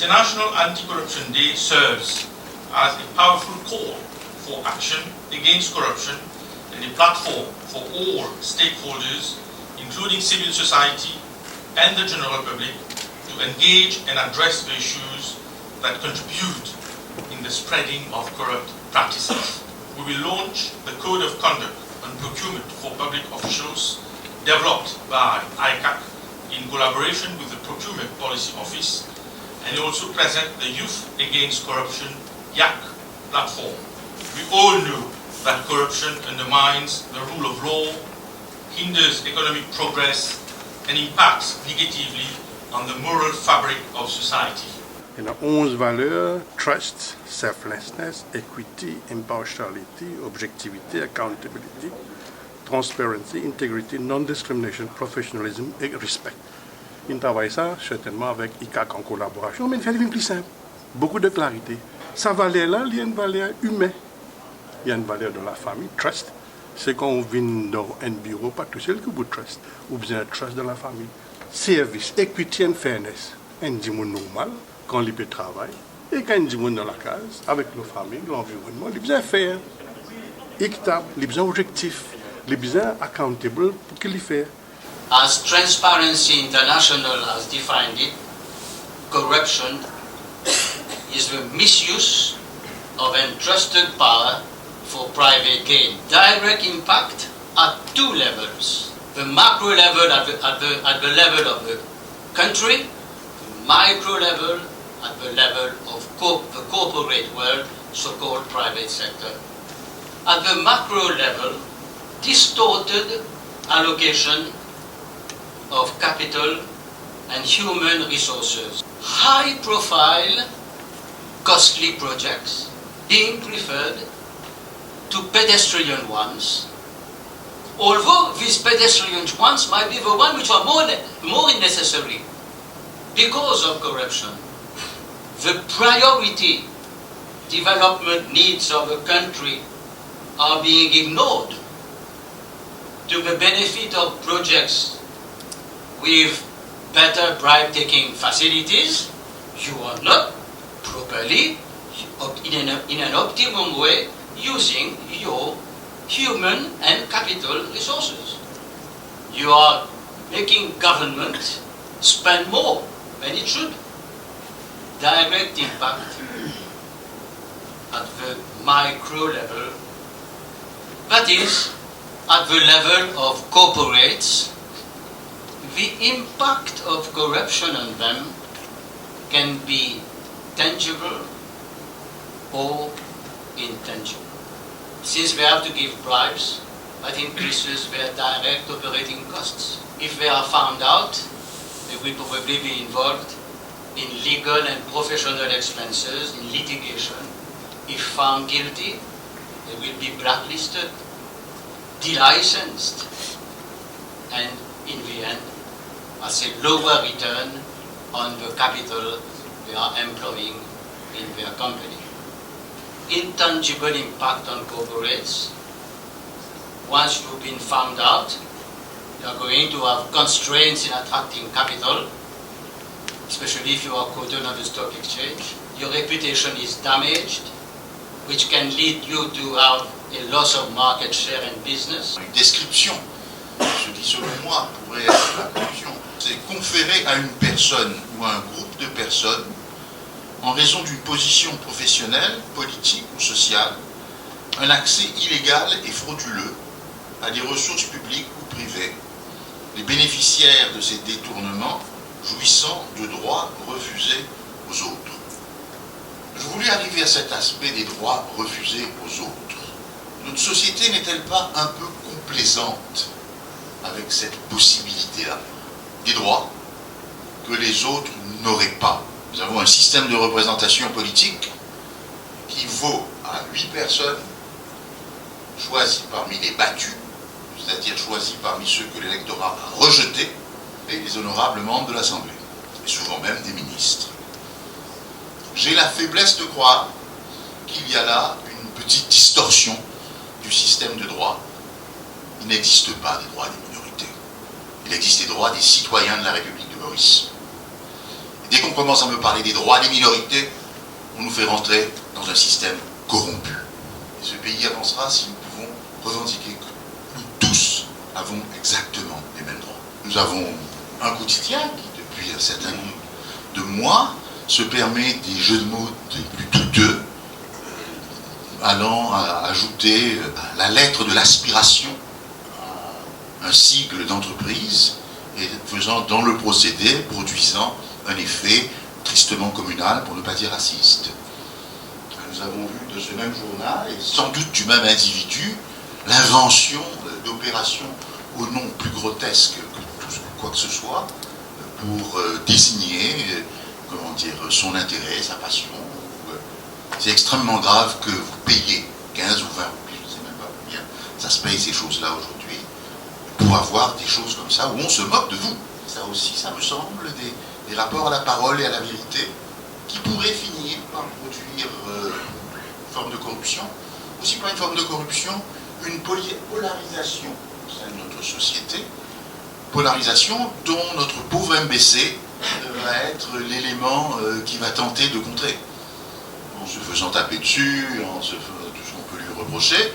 International Anti-Corruption Day serves as a powerful call for action against corruption and a platform for all stakeholders, including civil society and the general public, to engage and address the issues that contribute in the spreading of corrupt practices. We will launch the Code of Conduct on Procurement for Public Officials developed by ICAC in collaboration with the Procurement Policy Office, and also present the Youth Against Corruption YAC platform. We all know that corruption undermines the rule of law, hinders economic progress, and impacts negatively on the moral fabric of society. Il y a 11 valeurs: trust, selflessness, equity, impartiality, objectivity, accountability, transparency, integrity, non-discrimination, professionalism et respect. Il travaille ça certainement avec ICAC en collaboration, mais il fait des plus simple, beaucoup de clarité. Sa valeur-là, il y a une valeur humaine. Il y a une valeur de la famille, trust. C'est quand on vient dans un bureau, pas tout seul que vous trust, ou bien trust de la famille. Service, equity and fairness. Un dimanche normal, quand il peut travailler, et quand un dimanche dans la case, avec la famille, l'environnement, il est bien faire. Équitable, il est bien objectif, il est bien accountable pour qu'il y fasse. As Transparency International has defined it, corruption is the misuse of entrusted power for private gain. Direct impact at two levels. The macro level at the level of the country, the micro level at the level of the corporate world, so-called private sector. At the macro level, distorted allocation of capital and human resources. High-profile, costly projects being preferred to pedestrian ones, although these pedestrian ones might be the ones which are more necessary because of corruption. The priority development needs of a country are being ignored to the benefit of projects with better bribe-taking facilities. You are not properly, in an optimum way, using your human and capital resources. You are making government spend more than it should. Direct impact at the micro level, that is, at the level of corporates. The impact of corruption on them can be tangible or intangible. Since they have to give bribes, that increases their direct operating costs. If they are found out, they will probably be involved in legal and professional expenses, in litigation. If found guilty, they will be blacklisted, delicensed, and in the end, as a lower return on the capital they are employing in their company. Intangible impact on corporates. Once you've been found out, you are going to have constraints in attracting capital, especially if you are quoted on the stock exchange. Your reputation is damaged, which can lead you to have a loss of market share and business. Une description, ce qui selon moi pourrait être la conclusion, c'est conférer à une personne ou à un groupe de personnes, en raison d'une position professionnelle, politique ou sociale, un accès illégal et frauduleux à des ressources publiques ou privées, les bénéficiaires de ces détournements jouissant de droits refusés aux autres. Je voulais arriver à cet aspect des droits refusés aux autres. Notre société n'est-elle pas un peu complaisante avec cette possibilité-là? Des droits que les autres n'auraient pas. Nous avons un système de représentation politique qui vaut à 8 personnes choisies parmi les battus, c'est-à-dire choisies parmi ceux que l'électorat a rejetés, et les honorables membres de l'Assemblée, et souvent même des ministres. J'ai la faiblesse de croire qu'il y a là une petite distorsion du système de droit. Il n'existe pas des droits des minorités. Il existe des droits des citoyens de la République de Maurice. Dès qu'on commence à me parler des droits des minorités, on nous fait rentrer dans un système corrompu. Et ce pays avancera si nous pouvons revendiquer que nous tous avons exactement les mêmes droits. Nous avons un quotidien qui, depuis un certain nombre de mois, se permet des jeux de mots des plus douteux, allant à ajouter la lettre de l'aspiration à un sigle d'entreprise et faisant dans le procédé, produisant un effet tristement communal, pour ne pas dire raciste. Nous avons vu de ce même journal, et sans doute du même individu, l'invention d'opérations au nom plus grotesque que tout quoi que ce soit, pour désigner, comment dire, son intérêt, sa passion. C'est extrêmement grave que vous payez 15 ou 20 roupies, je ne sais même pas combien, ça se paye ces choses-là aujourd'hui, pour avoir des choses comme ça, où on se moque de vous. Ça aussi, ça me semble, des rapports à la parole et à la vérité, qui pourraient finir par produire une forme de corruption, aussi pas une forme de corruption, une polarisation au sein de notre société, polarisation dont notre pauvre MBC va être l'élément qui va tenter de contrer, en se faisant taper dessus, en se faisant tout ce qu'on peut lui reprocher.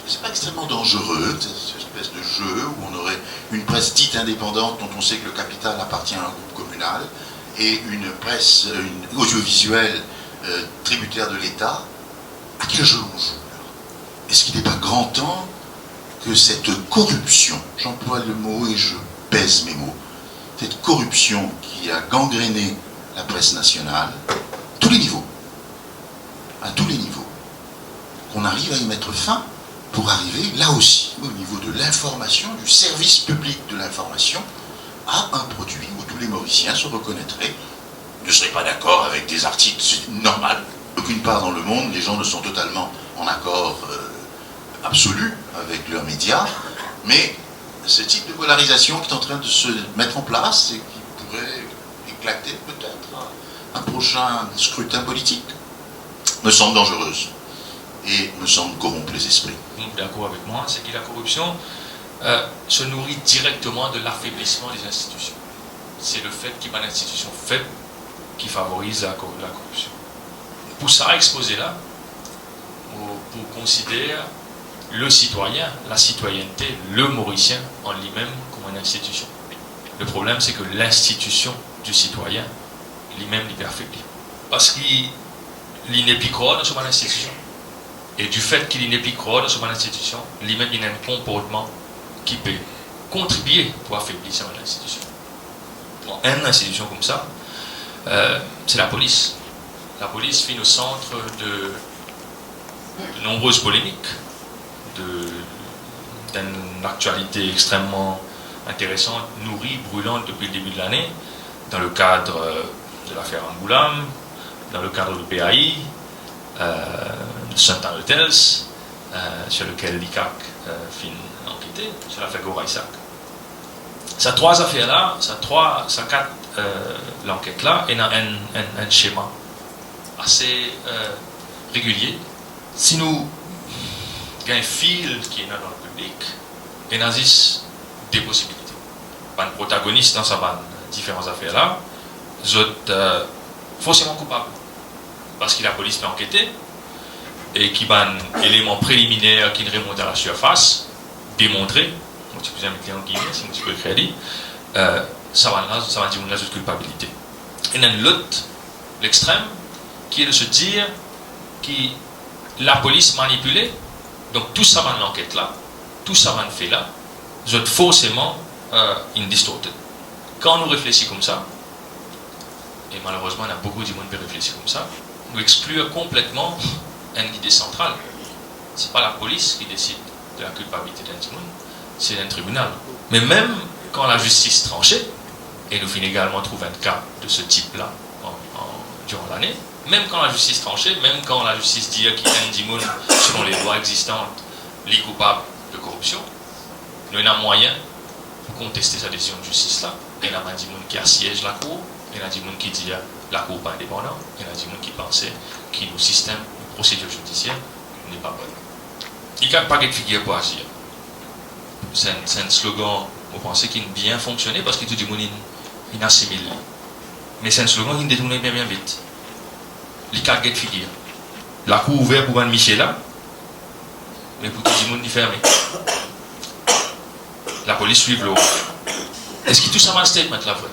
C'est pas extrêmement dangereux, cette espèce de jeu où on aurait une presse dite indépendante dont on sait que le capital appartient à un groupe communal, et une presse audiovisuelle tributaire de l'État. À quel jeu on joue là? Est-ce qu'il n'est pas grand temps que cette corruption, j'emploie le mot et je pèse mes mots, cette corruption qui a gangréné la presse nationale, à tous les niveaux, qu'on arrive à y mettre fin pour arriver, là aussi, au niveau de l'information, du service public de l'information, à un produit où tous les Mauriciens se reconnaîtraient, ne seraient pas d'accord avec des articles, c'est normal. Aucune part dans le monde, les gens ne sont totalement en accord absolu avec leurs médias, mais ce type de polarisation qui est en train de se mettre en place et qui pourrait éclater peut-être un prochain scrutin politique, me semble dangereuse et me semble corrompre les esprits. D'accord avec moi, c'est que la corruption se nourrit directement de l'affaiblissement des institutions. C'est le fait qu'il y a une institution faible qui favorise la corruption. Pour ça, exposer là, pour considérer le citoyen, la citoyenneté, le Mauricien en lui-même comme une institution. Le problème, c'est que l'institution du citoyen lui-même est affaiblie. Parce qu'il n'est plus croire dans son institution. Et du fait qu'il n'est plus croire dans son institution, lui-même il a un comportement qui peut contribuer pour affaiblir son institution. Pour une institution comme ça, c'est la police. La police fait au centre de nombreuses polémiques, d'une actualité extrêmement intéressante, nourrie, brûlante depuis le début de l'année, dans le cadre de l'affaire Amboulam, dans le cadre du PAI, de Saint-Anne-de-Tels, sur lequel l'ICAC fin enquêté, sur l'affaire Gora-Isaac. Ces trois affaires-là, ces quatre l'enquête-là, il y a un schéma assez régulier. Si nous il y a un fil qui est dans le public, et il y a des possibilités. Un protagoniste dans ces différentes affaires-là, sont forcément coupables. Parce que la police peut enquêter, et qu'il y a un élément préliminaire qui remonte à la surface, démontrer, si vous avez en guillemets, si vous pouvez crédit, ça va dire une culpabilité. Et il y a l'autre, l'extrême, qui est de se dire que la police manipulée. Donc tout ça dans l'enquête là, tout ça dans le fait là, vous êtes forcément distorted. Quand nous réfléchissons comme ça, et malheureusement il y a beaucoup de monde qui réfléchissent comme ça, nous excluons complètement une idée centrale. Ce n'est pas la police qui décide de la culpabilité d'un monde, c'est un tribunal. Mais même quand la justice tranchait, et nous finissons également trouver un cas de ce type-là durant l'année, même quand la justice tranchait, même quand la justice dit qu'il y a un dimoun, selon les lois existantes, les coupables de corruption, nous avons un moyen pour contester sa décision de justice-là. Il y a un dimoun qui assiège la cour, il y a un dimoun qui dit la cour n'est pas indépendante, il y a un dimoun qui pensait que le système de procédure judiciaire n'est pas bon. Il n'y a pas de figure pour agir. C'est un slogan, vous pensez qu'il a bien fonctionné parce que tout le monde il assimile. Mais c'est un slogan qui nous détourne bien vite. Les quatre guettes figure. La cour ouverte pour Van Michel là, mais pour tout le monde, il est fermé. La police suit l'eau. Est-ce que tout ça m'a un statement là vrai?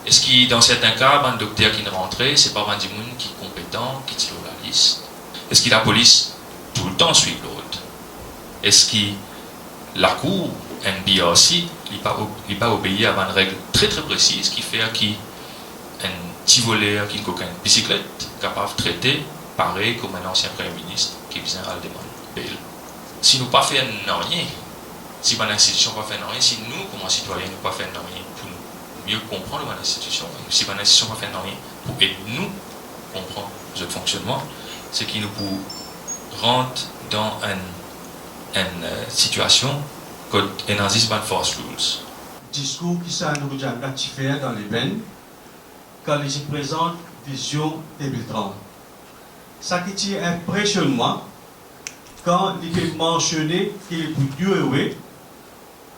Est-ce que dans certains cas, un docteur qui est rentré, c'est pas un qui est compétent, qui tire la liste? Est-ce que la police tout le temps suit l'autre? Est-ce que la cour, NBRC, il pas obéi à une règle très très précise qui fait qui un petit voleur qui a une bicyclette capable de traiter pareil comme un ancien premier ministre qui vient à le demander. Si nous pas fait rien, si une institution pas fait rien, si nous comme citoyens nous pas fait rien pour mieux comprendre l'institution, si une institution pas fait rien pour aider nous comprendre ce fonctionnement, c'est qu'il nous peut rentrer dans une situation qu'on existe dans force rules. Discours qui ça nous a ratifié dans les veines quand il se présente vision 2030. Ça qui impressionne moi quand il fait mentionner qu'il est pour durer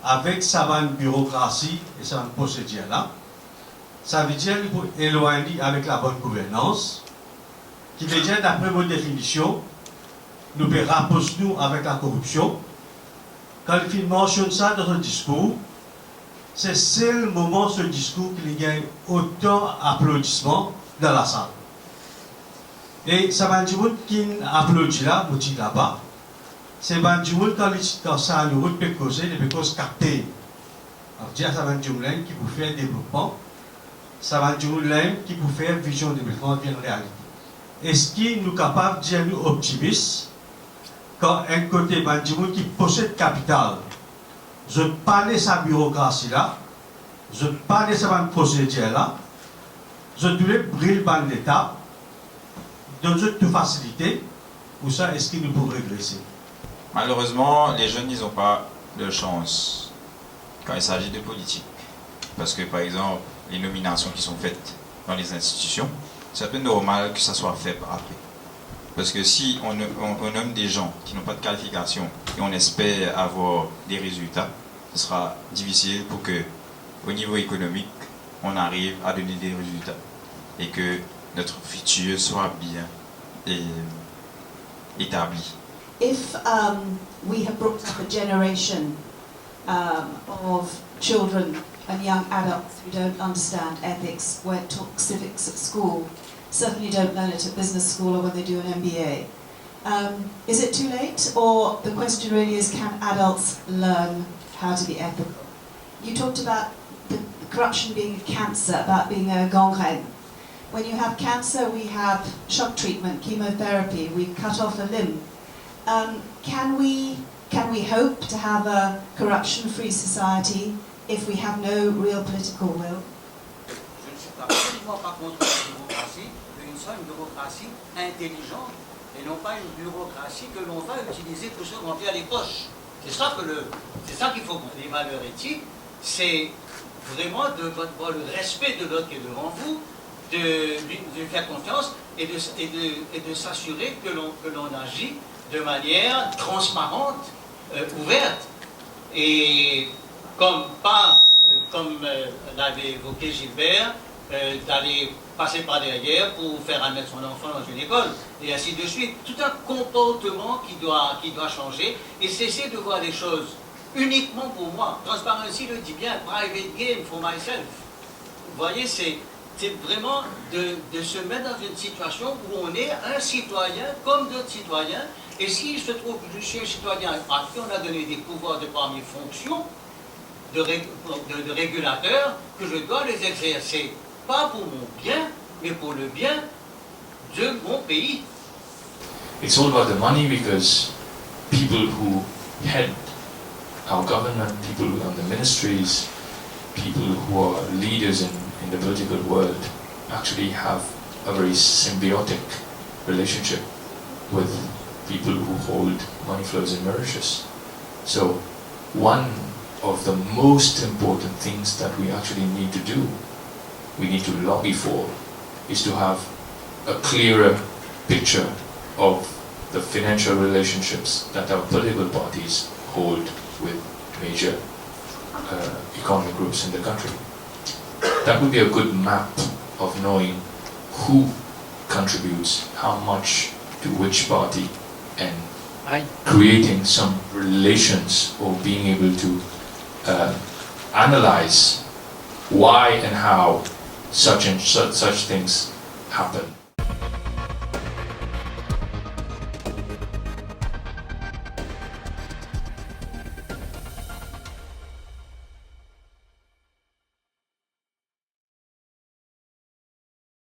avec sa bureaucratie et sa procédure là. Ça veut dire qu'il faut éloigner avec la bonne gouvernance, qui veut dire d'après vos définitions, nous pouvons rapprocher nous avec la corruption. Quand il mentionne ça dans son discours, c'est le moment ce discours qu'il gagne autant d'applaudissements dans la salle. Et ça va dire qui applaudit là, vous dites là-bas, c'est va dire quand ça nous peut causer, il peut causer capter. Alors dire ça va dire qui peut faire développement, ça va dire qui peut faire vision de développement bien réalité. Est-ce qu'il nous capable de dire nous optimistes quand un côté va dire qui possède capital? Je parle de sa bureaucratie là, je parle de sa procédure là, je dois briller dans l'État, donne toute facilité, pour ça, est-ce qu'il nous peut régresser? Malheureusement, les jeunes, ils n'ont pas de chance quand il s'agit de politique. Parce que, par exemple, les nominations qui sont faites dans les institutions, c'est un peu normal que ça soit fait après. Parce que si on nomme des gens qui n'ont pas de qualification et on espère avoir des résultats, ce sera difficile pour que, au niveau économique, on arrive à donner des résultats et que notre futur soit bien établi. If we have brought up a generation of children and young adults who don't understand ethics, weren't taught civics at school, certainly don't learn it at business school or when they do an MBA. Is it too late, or the question really is, can adults learn how to be ethical? You talked about the corruption being a cancer, about being a gangrène. When you have cancer, we have shock treatment, chemotherapy, we cut off a limb. Can we hope to have a corruption-free society if we have no real political will? Je ne suis absolument pas contre la bureaucratie, mais une seule bureaucratie intelligente et non pas une bureaucratie que l'on va utiliser pour se remplir les poches. C'est ça qu'il faut. Les valeurs éthiques, c'est vraiment le respect de l'autre qui est devant vous, de faire confiance et de s'assurer que l'on agit de manière transparente, ouverte. Et comme l'avait évoqué Gilbert, d'aller passer par derrière pour faire admettre son enfant dans une école, et ainsi de suite. Tout un comportement qui doit changer, et cesser de voir les choses uniquement pour moi. Transparency le dit bien, private game for myself. Vous voyez, c'est vraiment de se mettre dans une situation où on est un citoyen comme d'autres citoyens, et si je trouve que je suis un citoyen à qui on a donné des pouvoirs de par mes fonctions de régulateur, que je dois les exercer, pas pour mon bien, mais pour le bien de mon pays. It's all about the money because people who head our government, people on the ministries, people who are leaders in the political world actually have a very symbiotic relationship with people who hold money flows in Mauritius. So one of the most important things that we actually need to do, we need to lobby for, is to have a clearer picture of the financial relationships that our political parties hold with major economic groups in the country. That would be a good map of knowing who contributes how much to which party, and creating some relations or being able to analyze why and how such things happen.